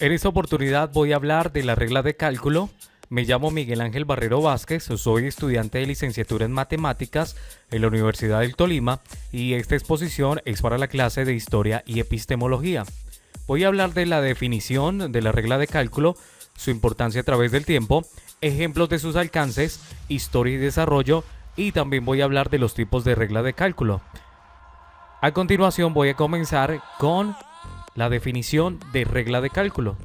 En esta oportunidad voy a hablar de la regla de cálculo. Me llamo Miguel Ángel Barrero Vázquez, soy estudiante de licenciatura en matemáticas en la Universidad del Tolima y esta exposición es para la clase de Historia y Epistemología. Voy a hablar de la definición de la regla de cálculo, su importancia a través del tiempo, ejemplos de sus alcances, historia y desarrollo, y también voy a hablar de los tipos de regla de cálculo. A continuación voy a comenzar con la definición de regla de cálculo.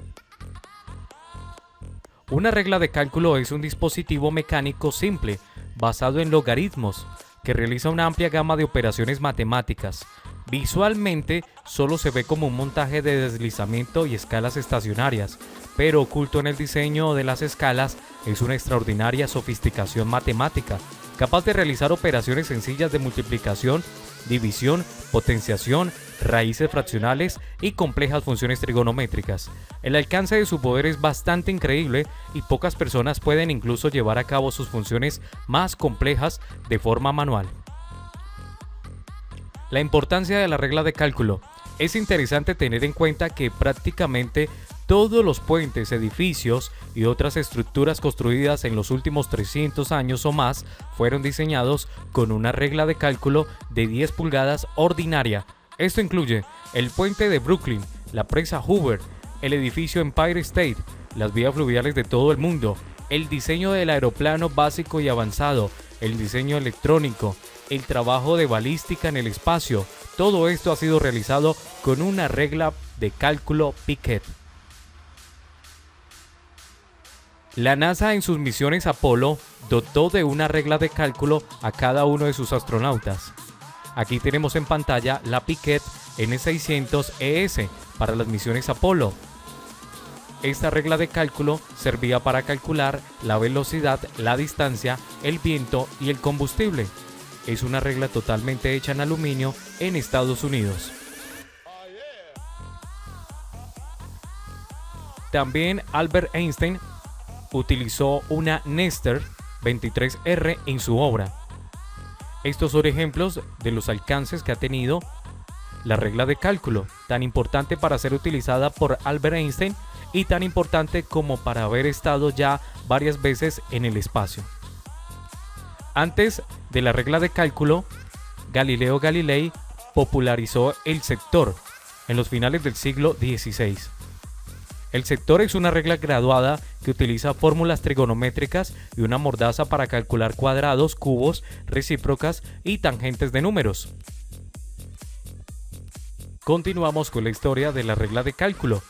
Una regla de cálculo es un dispositivo mecánico simple, basado en logaritmos, que realiza una amplia gama de operaciones matemáticas. Visualmente, solo se ve como un montaje de deslizamiento y escalas estacionarias, pero oculto en el diseño de las escalas es una extraordinaria sofisticación matemática, capaz de realizar operaciones sencillas de multiplicación, división, potenciación, raíces fraccionales y complejas funciones trigonométricas. El alcance de su poder es bastante increíble y pocas personas pueden incluso llevar a cabo sus funciones más complejas de forma manual. La importancia de la regla de cálculo. Es interesante tener en cuenta que prácticamente todos los puentes, edificios y otras estructuras construidas en los últimos 300 años o más fueron diseñados con una regla de cálculo de 10 pulgadas ordinaria. Esto incluye el puente de Brooklyn, la presa Hoover, el edificio Empire State, las vías fluviales de todo el mundo, el diseño del aeroplano básico y avanzado, el diseño electrónico, el trabajo de balística en el espacio. Todo esto ha sido realizado con una regla de cálculo Piquet. La NASA en sus misiones Apolo dotó de una regla de cálculo a cada uno de sus astronautas. Aquí tenemos en pantalla la Piquet N600 para las misiones Apolo. Esta regla de cálculo servía para calcular la velocidad, la distancia, el viento y el combustible. Es una regla totalmente hecha en aluminio en Estados Unidos. También Albert Einstein utilizó una Nester 23R en su obra. Estos son ejemplos de los alcances que ha tenido la regla de cálculo, tan importante para ser utilizada por Albert Einstein y tan importante como para haber estado ya varias veces en el espacio. Antes de la regla de cálculo, Galileo Galilei popularizó el sector en los finales del siglo XVI. El sector es una regla graduada que utiliza fórmulas trigonométricas y una mordaza para calcular cuadrados, cubos, recíprocas y tangentes de números. Continuamos con la historia de la regla de cálculo.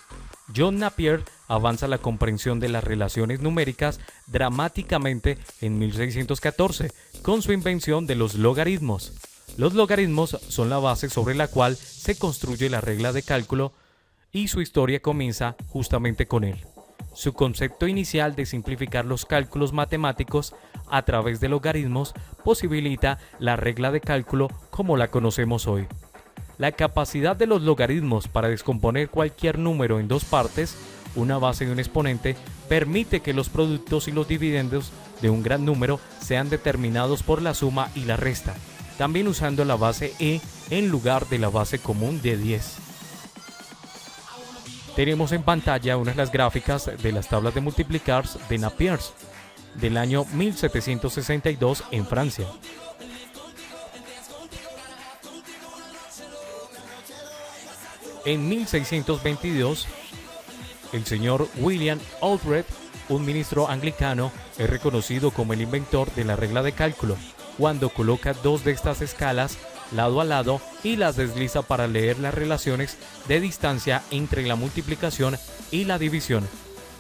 John Napier avanza la comprensión de las relaciones numéricas dramáticamente en 1614 con su invención de los logaritmos. Los logaritmos son la base sobre la cual se construye la regla de cálculo y su historia comienza justamente con él. Su concepto inicial de simplificar los cálculos matemáticos a través de logaritmos posibilita la regla de cálculo como la conocemos hoy. La capacidad de los logaritmos para descomponer cualquier número en dos partes, una base y un exponente, permite que los productos y los dividendos de un gran número sean determinados por la suma y la resta, también usando la base e en lugar de la base común de 10. Tenemos en pantalla unas de las gráficas de las tablas de multiplicar de Napier del año 1762 en Francia. En 1622, el señor William Aldred, un ministro anglicano, es reconocido como el inventor de la regla de cálculo, cuando coloca dos de estas escalas lado a lado y las desliza para leer las relaciones de distancia entre la multiplicación y la división.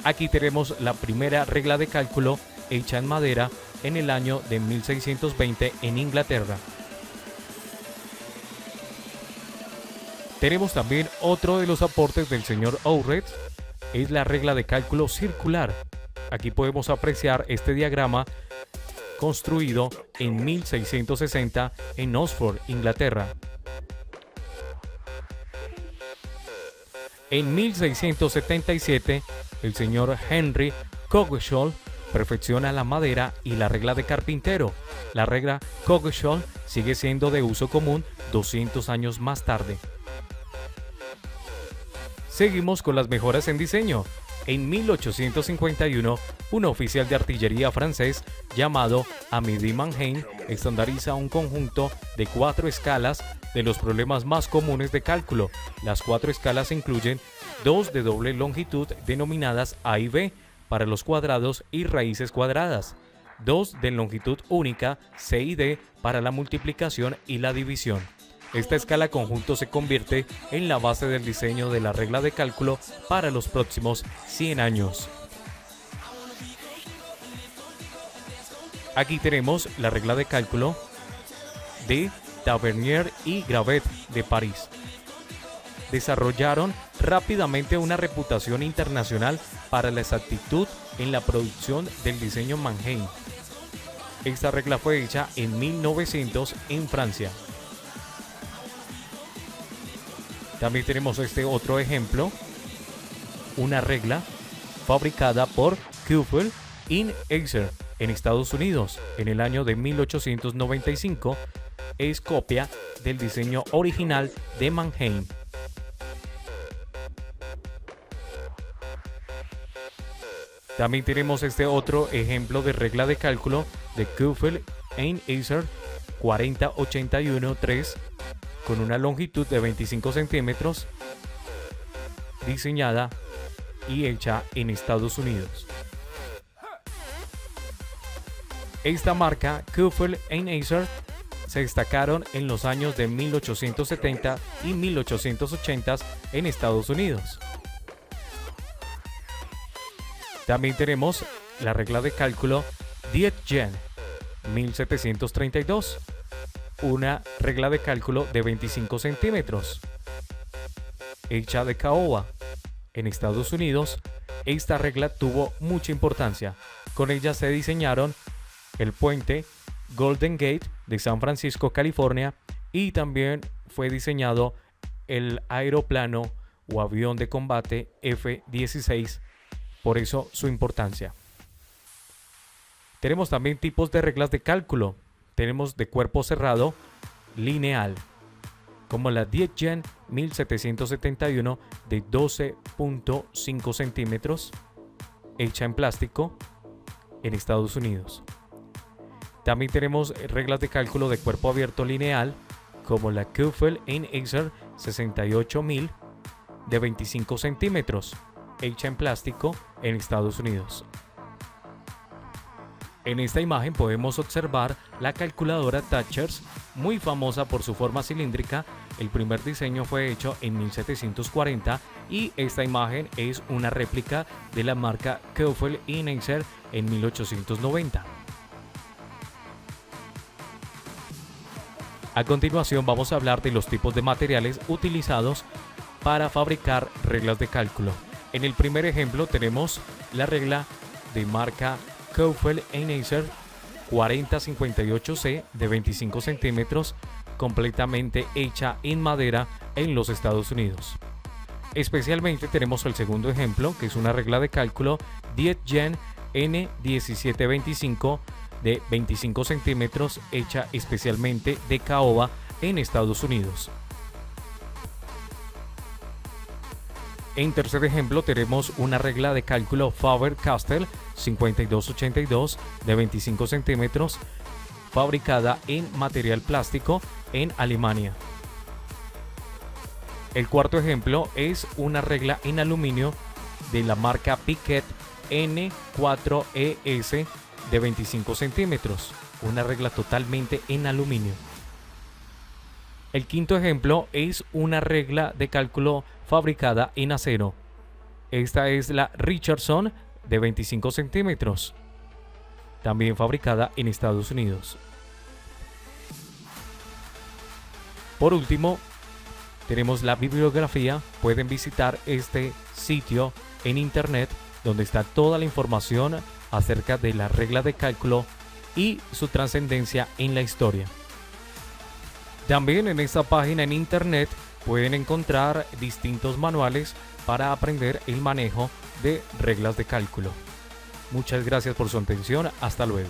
Aquí tenemos la primera regla de cálculo hecha en madera en el año de 1620 en Inglaterra. Tenemos también otro de los aportes del señor Aldred, es la regla de cálculo circular. Aquí podemos apreciar este diagrama construido en 1660 en Oxford, Inglaterra. En 1677, el señor Henry Coggeshall perfecciona la madera y la regla de carpintero. La regla Coggeshall sigue siendo de uso común 200 años más tarde. Seguimos con las mejoras en diseño. En 1851, un oficial de artillería francés llamado Amédée Mannheim estandariza un conjunto de 4 escalas de los problemas más comunes de cálculo. Las 4 escalas incluyen 2 de doble longitud denominadas A y B para los cuadrados y raíces cuadradas, 2 de longitud única C y D para la multiplicación y la división. Esta escala conjunto se convierte en la base del diseño de la regla de cálculo para los próximos 100 años. Aquí tenemos la regla de cálculo de Tavernier y Gravet de París. Desarrollaron rápidamente una reputación internacional para la exactitud en la producción del diseño Mannheim. Esta regla fue hecha en 1900 en Francia. También tenemos este otro ejemplo, una regla fabricada por Kuffel y Escher en Estados Unidos en el año de 1895. Es copia del diseño original de Mannheim. También tenemos este otro ejemplo de regla de cálculo de Kuffel y Escher 4081-3 con una longitud de 25 centímetros, diseñada y hecha en Estados Unidos. Esta marca, Kuffel y Escher, se destacaron en los años de 1870 y 1880 en Estados Unidos. También tenemos la regla de cálculo Dietgen 1732, una regla de cálculo de 25 centímetros, hecha de caoba en Estados Unidos. Esta regla tuvo mucha importancia. Con ella se diseñaron el puente Golden Gate de San Francisco, California, y también fue diseñado el aeroplano o avión de combate F-16, por eso su importancia. Tenemos también tipos de reglas de cálculo. Tenemos de cuerpo cerrado lineal, como la Dietgen 1771 de 12.5 centímetros, hecha en plástico en Estados Unidos. También tenemos reglas de cálculo de cuerpo abierto lineal, como la Kuffel y Escher 68000 de 25 centímetros, hecha en plástico en Estados Unidos. En esta imagen podemos observar la calculadora Thatcher's, muy famosa por su forma cilíndrica. El primer diseño fue hecho en 1740 y esta imagen es una réplica de la marca Kuffel y Escher en 1890. A continuación vamos a hablar de los tipos de materiales utilizados para fabricar reglas de cálculo. En el primer ejemplo tenemos la regla de marca Kuffel y Escher 4058C de 25 centímetros, completamente hecha en madera en los Estados Unidos. Especialmente tenemos el segundo ejemplo, que es una regla de cálculo Dietgen N1725 de 25 centímetros, hecha especialmente de caoba en Estados Unidos. En tercer ejemplo tenemos una regla de cálculo Faber-Castell 5282 de 25 centímetros, fabricada en material plástico en Alemania. El cuarto ejemplo es una regla en aluminio de la marca Piquet N4ES de 25 centímetros, una regla totalmente en aluminio. El quinto ejemplo es una regla de cálculo fabricada en acero. Esta es la Richardson de 25 centímetros, también fabricada en Estados Unidos. Por último, tenemos la bibliografía. Pueden visitar este sitio en internet donde está toda la información acerca de la regla de cálculo y su trascendencia en la historia. También en esta página en internet pueden encontrar distintos manuales para aprender el manejo de reglas de cálculo. Muchas gracias por su atención. Hasta luego.